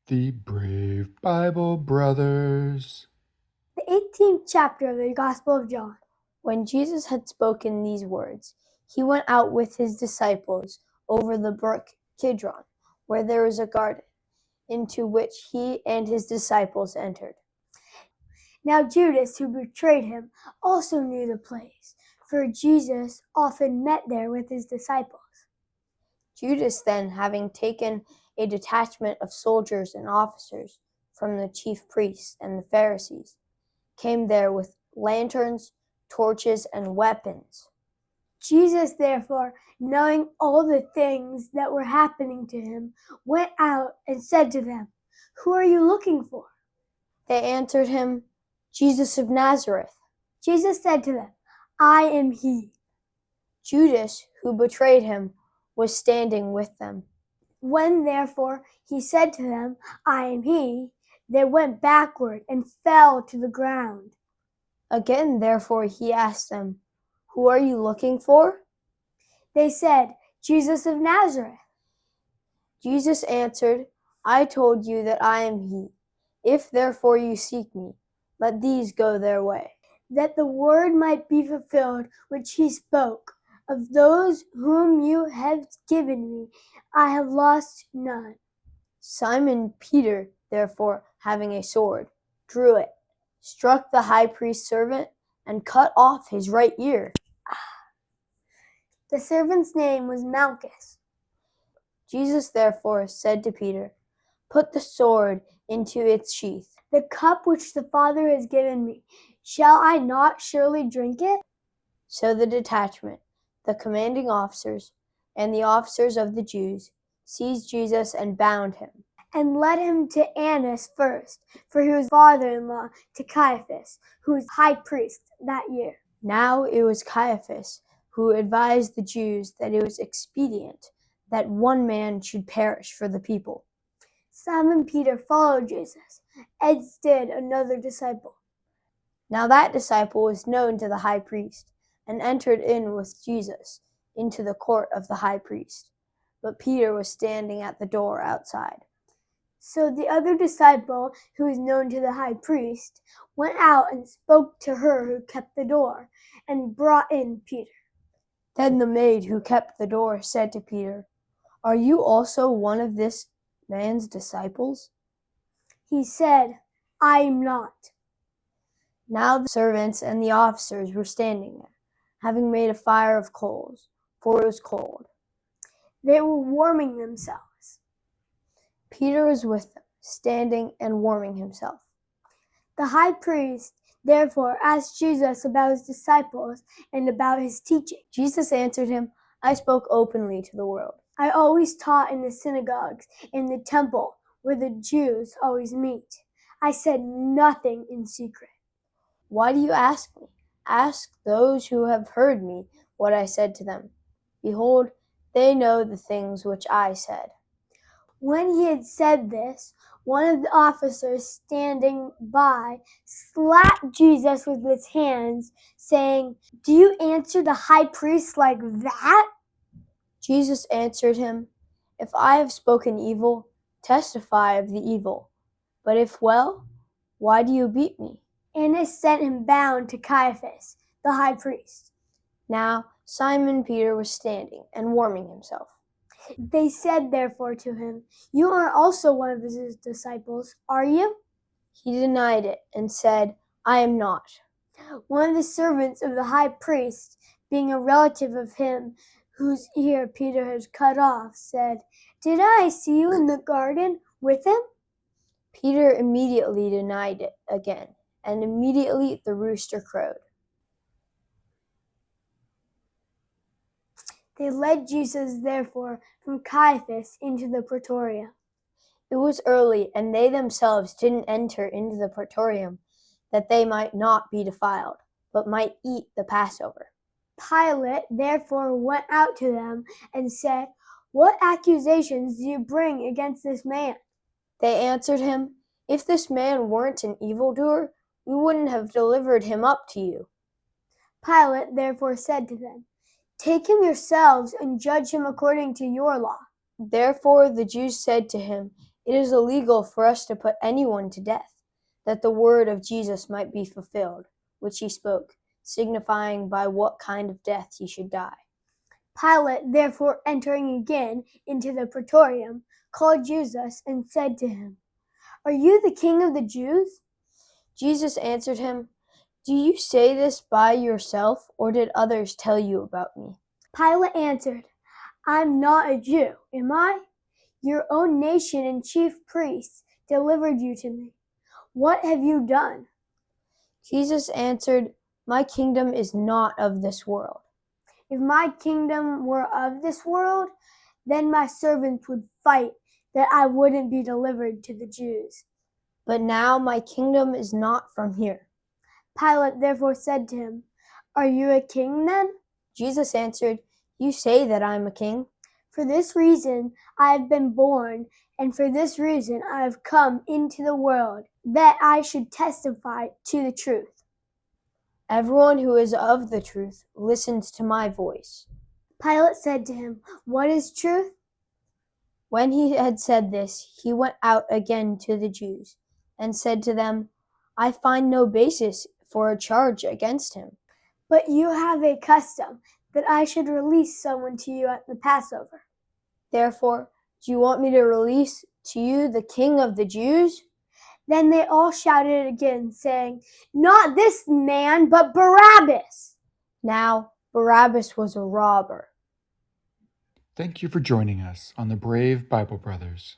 The Brave Bible Brothers. The 18th chapter of the Gospel of John. When Jesus had spoken these words, he went out with his disciples over the brook Kidron, where there was a garden, into which he and his disciples entered. Now Judas, who betrayed him, also knew the place, for Jesus often met there with his disciples. Judas then, having taken a detachment of soldiers and officers from the chief priests and the Pharisees, came there with lanterns, torches, and weapons. Jesus, therefore, knowing all the things that were happening to him, went out and said to them, "Who are you looking for?" They answered him, "Jesus of Nazareth." Jesus said to them, "I am he." Judas, who betrayed him, was standing with them. When therefore he said to them, "I am he," they went backward and fell to the ground. Again, therefore, he asked them, "Who are you looking for?" They said, "Jesus of Nazareth." Jesus answered, "I told you that I am he. If therefore you seek me, let these go their way." That the word might be fulfilled which he spoke, "Of those whom you have given me, I have lost none." Simon Peter, therefore, having a sword, drew it, struck the high priest's servant, and cut off his right ear. The servant's name was Malchus. Jesus therefore said to Peter, "Put the sword into its sheath." The cup which the Father has given me, shall I not surely drink it? So the detachment, the commanding officers, and the officers of the Jews seized Jesus and bound him, and led him to Annas first, for he was father-in-law to Caiaphas, who was high priest that year. Now it was Caiaphas who advised the Jews that it was expedient that one man should perish for the people. Simon Peter followed Jesus, as did another disciple. Now that disciple was known to the high priest, and entered in with Jesus into the court of the high priest. But Peter was standing at the door outside. So the other disciple, who was known to the high priest, went out and spoke to her who kept the door, and brought in Peter. Then the maid who kept the door said to Peter, "Are you also one of this man's disciples?" He said, "I am not." Now the servants and the officers were standing there, having made a fire of coals, for it was cold. They were warming themselves. Peter was with them, standing and warming himself. The high priest therefore asked Jesus about his disciples and about his teaching. Jesus answered him, "I spoke openly to the world. I always taught in the synagogues, in the temple, where the Jews always meet. I said nothing in secret." Why do you ask me? Ask those who have heard me what I said to them. Behold, they know the things which I said. When he had said this, one of the officers standing by slapped Jesus with his hands, saying, "Do you answer the high priest like that?" Jesus answered him, "If I have spoken evil, testify of the evil. But if well, why do you beat me?" Annas sent him bound to Caiaphas, the high priest. Now Simon Peter was standing and warming himself. They said therefore to him, "You are also one of his disciples, are you?" He denied it and said, "I am not." One of the servants of the high priest, being a relative of him whose ear Peter had cut off, said, "Did I see you in the garden with him?" Peter immediately denied it again, and immediately the rooster crowed. They led Jesus, therefore, from Caiaphas into the praetorium. It was early, and they themselves didn't enter into the praetorium, that they might not be defiled, but might eat the Passover. Pilate therefore went out to them and said, "What accusations do you bring against this man?" They answered him, "If this man weren't an evildoer, we wouldn't have delivered him up to you." Pilate therefore said to them, "Take him yourselves and judge him according to your law." Therefore the Jews said to him, It is illegal for us to put anyone to death, that the word of Jesus might be fulfilled, which he spoke, signifying by what kind of death he should die. Pilate, therefore, entering again into the praetorium, called Jesus and said to him, "Are you the king of the Jews?" Jesus answered him, "Do you say this by yourself, or did others tell you about me?" Pilate answered, "I'm not a Jew, am I? Your own nation and chief priests delivered you to me. What have you done?" Jesus answered, "My kingdom is not of this world. If my kingdom were of this world, then my servants would fight that I wouldn't be delivered to the Jews. But now my kingdom is not from here." Pilate therefore said to him, "Are you a king then?" Jesus answered, "You say that I am a king. For this reason I have been born, and for this reason I have come into the world, that I should testify to the truth. Everyone who is of the truth listens to my voice." Pilate said to him, "What is truth?" When he had said this, he went out again to the Jews and said to them, "I find no basis for a charge against him." But you have a custom that I should release someone to you at the Passover. Therefore, do you want me to release to you the King of the Jews? Then they all shouted again, saying, "Not this man, but Barabbas." Now, Barabbas was a robber. Thank you for joining us on the Brave Bible Brothers.